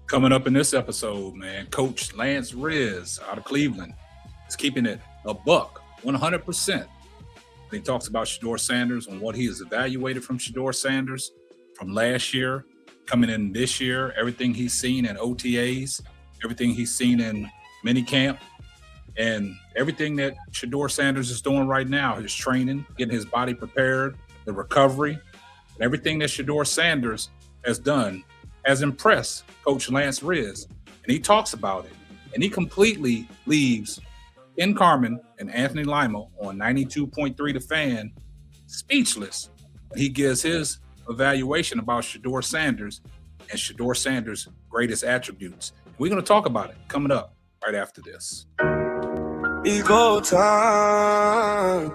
Coming up in this episode, man, Coach Lance Riz out of Cleveland is keeping it a buck, 100%. He talks about Shedeur Sanders and what he has evaluated from Shedeur Sanders from last year, coming in this year, everything he's seen in OTAs, everything he's seen in minicamp, and everything that Shedeur Sanders is doing right now, his training, getting his body prepared, the recovery, and everything that Shedeur Sanders has done has impressed Coach Lance Riz. And he talks about it. And he completely leaves Ken Carman and Anthony Lima on 92.3 The Fan speechless. He gives his evaluation about Shedeur Sanders and Shedeur Sanders' greatest attributes. We're going to talk about it coming up right after this. It's go time.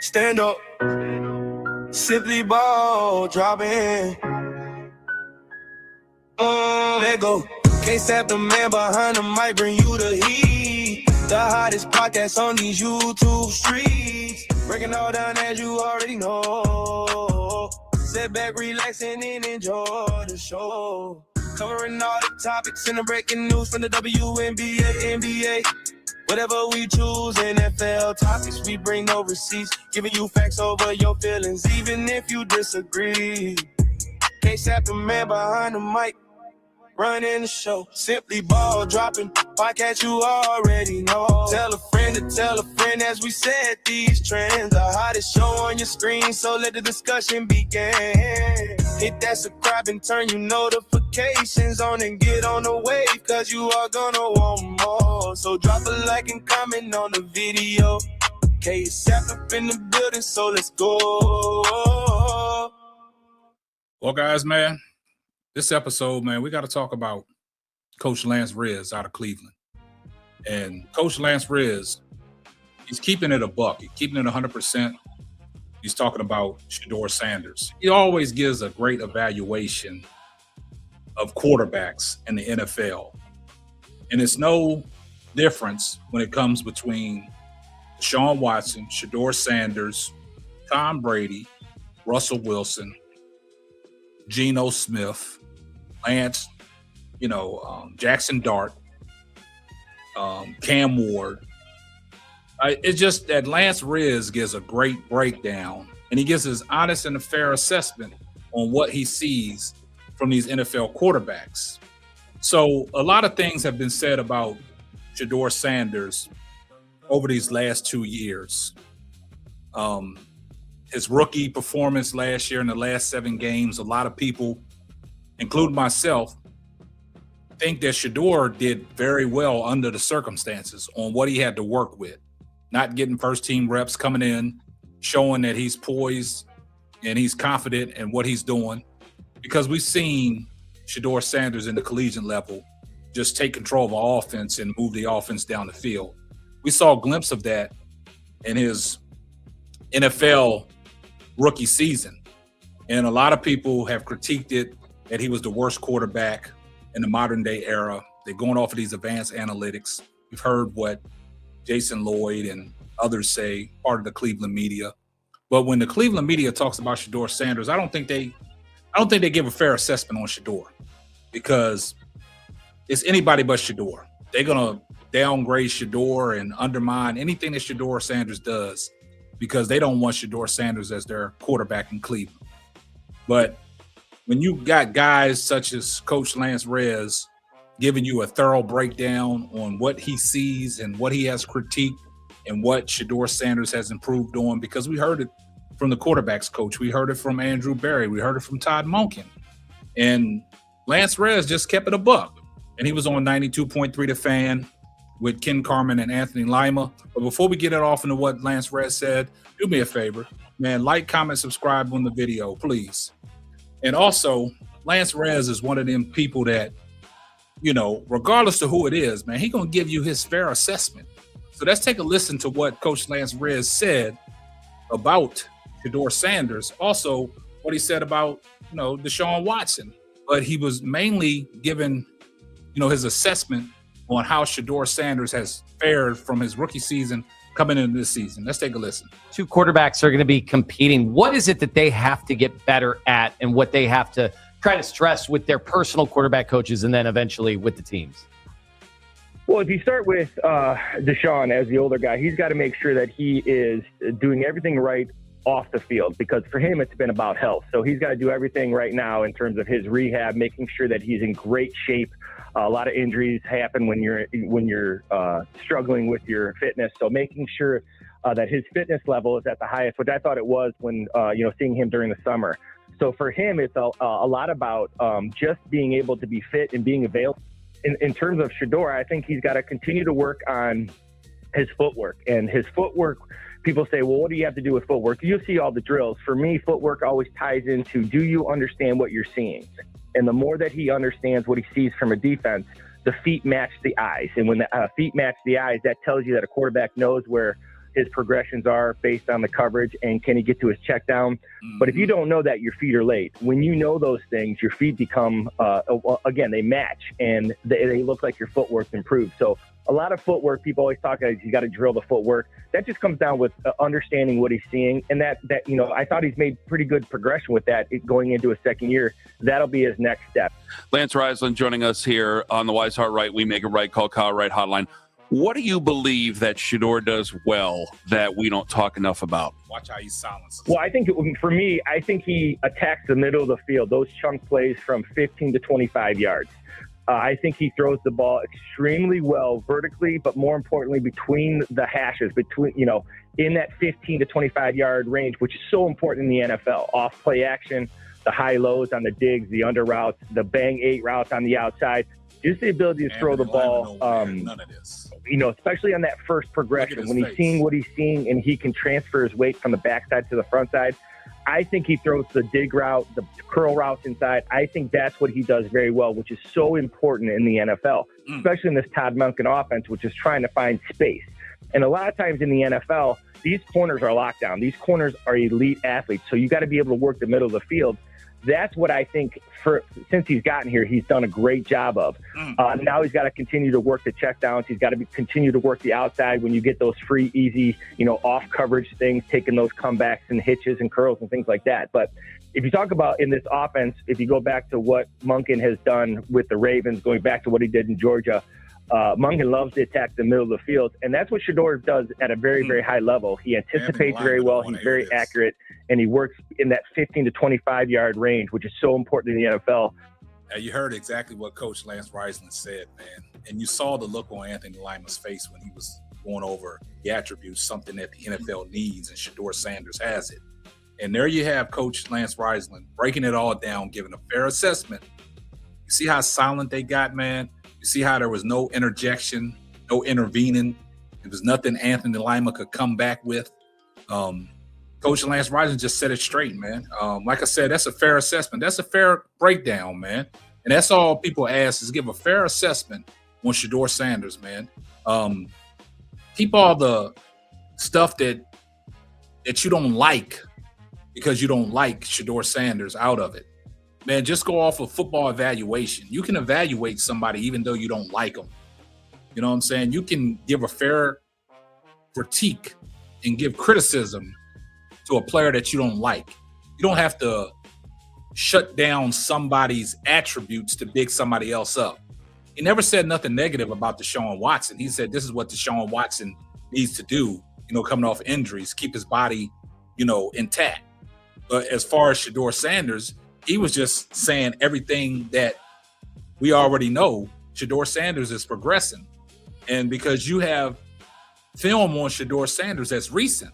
Stand up. Simply ball dropping. Let go. Can't stop the man behind the mic, bring you the heat. The hottest podcast on these YouTube streets. Breaking all down as you already know. Sit back, relaxing and enjoy the show. Covering all the topics and the breaking news from the WNBA, NBA. Whatever we choose, NFL topics, we bring no receipts. Giving you facts over your feelings, even if you disagree. Can't stop the man behind the mic, running the show. Simply ball dropping, podcast you already know. Tell a friend to tell a friend as we set these trends. The hottest show on your screen, so let the discussion begin. Hit that subscribe and turn your notifications on and get on the wave, cause you are gonna want more. So drop a like and comment on the video. KSAP up in the building, so let's go. Well, guys, man, this episode, man, we got to talk about Coach Lance Riz out of Cleveland. And Coach Lance Riz, he's keeping it a buck. He's keeping it 100%. He's talking about Shedeur Sanders. He always gives a great evaluation of quarterbacks in the NFL. And it's no difference when it comes between Deshaun Watson, Shedeur Sanders, Tom Brady, Russell Wilson, Geno Smith, Lance, Jackson Dart, Cam Ward. It's just that Lance Riz gives a great breakdown, and he gives his honest and a fair assessment on what he sees from these NFL quarterbacks. So a lot of things have been said about Shedeur Sanders over these last 2 years. His rookie performance last year in the last 7 games, a lot of people, including myself, think that Shedeur did very well under the circumstances on what he had to work with. Not getting first-team reps, coming in, showing that he's poised and he's confident in what he's doing. Because we've seen Shedeur Sanders in the collegiate level just take control of an offense and move the offense down the field. We saw a glimpse of that in his NFL rookie season. And a lot of people have critiqued it, that he was the worst quarterback in the modern day era. They're going off of these advanced analytics. We've heard what Jason Lloyd and others say, part of the Cleveland media. But when the Cleveland media talks about Shedeur Sanders, I don't think they give a fair assessment on Shedeur, because it's anybody but Shedeur. They're going to downgrade Shedeur and undermine anything that Shedeur Sanders does, because they don't want Shedeur Sanders as their quarterback in Cleveland. But when you got guys such as Coach Lance Riz giving you a thorough breakdown on what he sees and what he has critiqued and what Shedeur Sanders has improved on, because we heard it from the quarterbacks coach, we heard it from Andrew Berry, we heard it from Todd Monken, and Lance Riz just kept it a buck. And he was on 92.3 The Fan with Ken Carman and Anthony Lima. But before we get it off into what Lance Riz said, do me a favor, man, like, comment, subscribe on the video, please. And also, Lance Riz is one of them people that, regardless of who it is, man, he's going to give you his fair assessment. So let's take a listen to what Coach Lance Riz said about Shedeur Sanders. Also, what he said about, Deshaun Watson. But he was mainly given, his assessment on how Shedeur Sanders has fared from his rookie season coming into this season. Let's take a listen. 2 quarterbacks are going to be competing. What is it that they have to get better at, and what they have to trying to stress with their personal quarterback coaches and then eventually with the teams? Well, if you start with Deshaun as the older guy, he's got to make sure that he is doing everything right off the field, because for him, it's been about health. So he's got to do everything right now in terms of his rehab, making sure that he's in great shape. A lot of injuries happen when you're struggling with your fitness. So making sure that his fitness level is at the highest, which I thought it was when, seeing him during the summer. So for him, it's a lot about just being able to be fit and being available. In terms of Shedeur, I think he's got to continue to work on his footwork. And his footwork, people say, well, what do you have to do with footwork? You see all the drills. For me, footwork always ties into, do you understand what you're seeing? And the more that he understands what he sees from a defense, the feet match the eyes. And when the feet match the eyes, that tells you that a quarterback knows where his progressions are based on the coverage and can he get to his check down. But if you don't know that, your feet are late. When you know those things, your feet become, again, they match and they look like your footwork's improved. So a lot of footwork, people always talk about, you got to drill the footwork. That just comes down with understanding what he's seeing. And that, I thought he's made pretty good progression with that going into his second year. That'll be his next step. Lance Reisland joining us here on the Wise Heart Right, We Make It Right, Call Kyle Right hotline. What do you believe that Shedeur does well that we don't talk enough about? Watch how he silences. Well, I think for me, I think he attacks the middle of the field, those chunk plays from 15 to 25 yards. I think he throws the ball extremely well vertically, but more importantly, between the hashes, in that 15 to 25 yard range, which is so important in the NFL. Off play action, the high lows on the digs, the under routes, the bang 8 routes on the outside. Just the ability to throw the ball, none of this. Especially on that first progression, when he's seeing what he's seeing and he can transfer his weight from the backside to the front side. I think he throws the dig route, the curl routes inside. I think that's what he does very well, which is so important in the NFL, especially in this Todd Monken offense, which is trying to find space. And a lot of times in the NFL, these corners are locked down. These corners are elite athletes, so you got to be able to work the middle of the field. That's what I think since he's gotten here, he's done a great job of. Now he's got to continue to work the checkdowns. He's got to continue to work the outside when you get those free, easy, off coverage things, taking those comebacks and hitches and curls and things like that. But if you talk about in this offense, if you go back to what Monken has done with the Ravens, going back to what he did in Georgia, Monken loves to attack the middle of the field, and that's what Shedeur does at a very, very high level. He anticipates very well. He's very accurate, and he works in that 15 to 25 yard range, which is so important in the NFL. You heard exactly what Coach Lance Reisland said, man, and you saw the look on Anthony Lima's face when he was going over the attributes, something that the NFL needs, and Shedeur Sanders has it. And there you have Coach Lance Reisland breaking it all down, giving a fair assessment. You see how silent they got, man? You see how there was no interjection, no intervening. It was nothing Anthony Lima could come back with. Coach Lance Reisland just said it straight, man. Like I said, that's a fair assessment. That's a fair breakdown, man. And that's all people ask is give a fair assessment on Shedeur Sanders, man. Keep all the stuff that you don't like because you don't like Shedeur Sanders out of it. Man, just go off of football evaluation. You can evaluate somebody even though you don't like them. You know what I'm saying? You can give a fair critique and give criticism to a player that you don't like. You don't have to shut down somebody's attributes to big somebody else up. He never said nothing negative about Deshaun Watson. He said this is what Deshaun Watson needs to do, coming off injuries, keep his body, intact. But as far as Shedeur Sanders, he was just saying everything that we already know. Shedeur Sanders is progressing. And because you have film on Shedeur Sanders that's recent,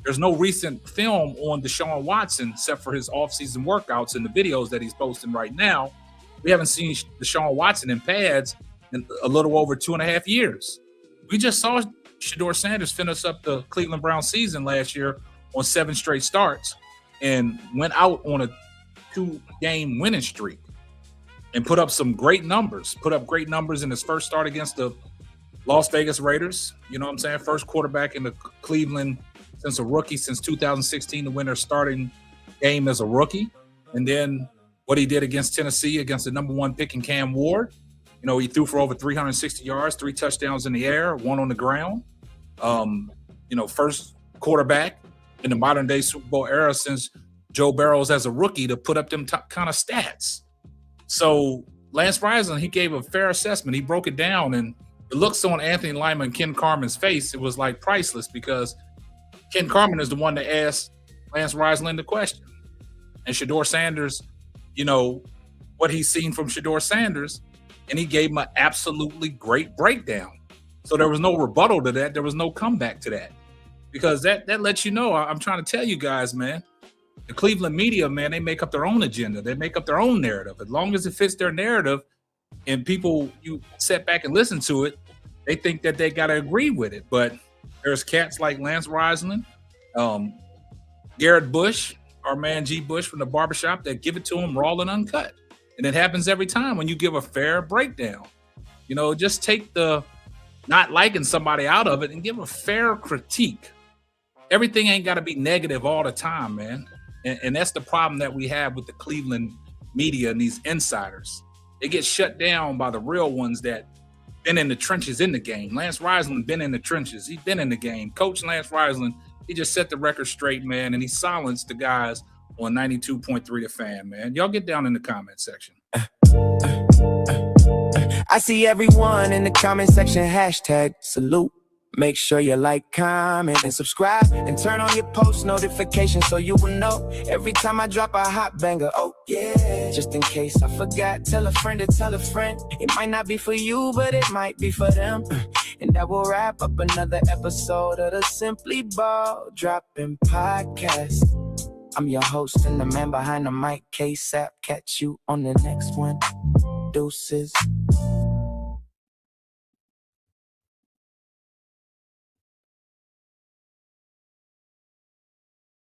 there's no recent film on Deshaun Watson except for his offseason workouts and the videos that he's posting right now. We haven't seen Deshaun Watson in pads in a little over 2.5 years. We just saw Shedeur Sanders finish up the Cleveland Browns season last year on 7 straight starts and went out on a 2-game winning streak and put up some great numbers, in his first start against the Las Vegas Raiders. You know what I'm saying? First quarterback in the Cleveland since a rookie since 2016 to win their starting game as a rookie. And then what he did against Tennessee against the number 1 pick in Cam Ward. He threw for over 360 yards, 3 touchdowns in the air, 1 on the ground. First quarterback in the modern day Super Bowl era since Joe Burrows as a rookie to put up them kind of stats. So Lance Reisland, he gave a fair assessment. He broke it down, and the looks on Anthony Lima and Ken Carman's face, it was like priceless, because Ken Carman is the one that asked Lance Reisland the question. And Shedeur Sanders, what he's seen from Shedeur Sanders, and he gave him an absolutely great breakdown. So there was no rebuttal to that. There was no comeback to that, because that lets you know. I'm trying to tell you guys, man, the Cleveland media, man, they make up their own agenda. They make up their own narrative. As long as it fits their narrative and people, you sit back and listen to it, they think that they got to agree with it. But there's cats like Lance Reisland, Garrett Bush, our man G. Bush from the barbershop, that give it to him raw and uncut. And it happens every time when you give a fair breakdown. Just take the not liking somebody out of it and give a fair critique. Everything ain't got to be negative all the time, man. And that's the problem that we have with the Cleveland media and these insiders. They get shut down by the real ones that been in the trenches in the game. Lance Reisland been in the trenches. He's been in the game. Coach Lance Reisland, he just set the record straight, man, and he silenced the guys on 92.3 The Fan, man. Y'all get down in the comment section. I see everyone in the comment section, hashtag salute. Make sure you like, comment, and subscribe, and turn on your post notifications so you will know every time I drop a hot banger. Oh yeah, just in case I forgot, tell a friend to tell a friend. It might not be for you, but it might be for them. And that will wrap up another episode of the Simply Ball Dropping Podcast. I'm your host and the man behind the mic, K-Sap. Catch you on the next one. Deuces.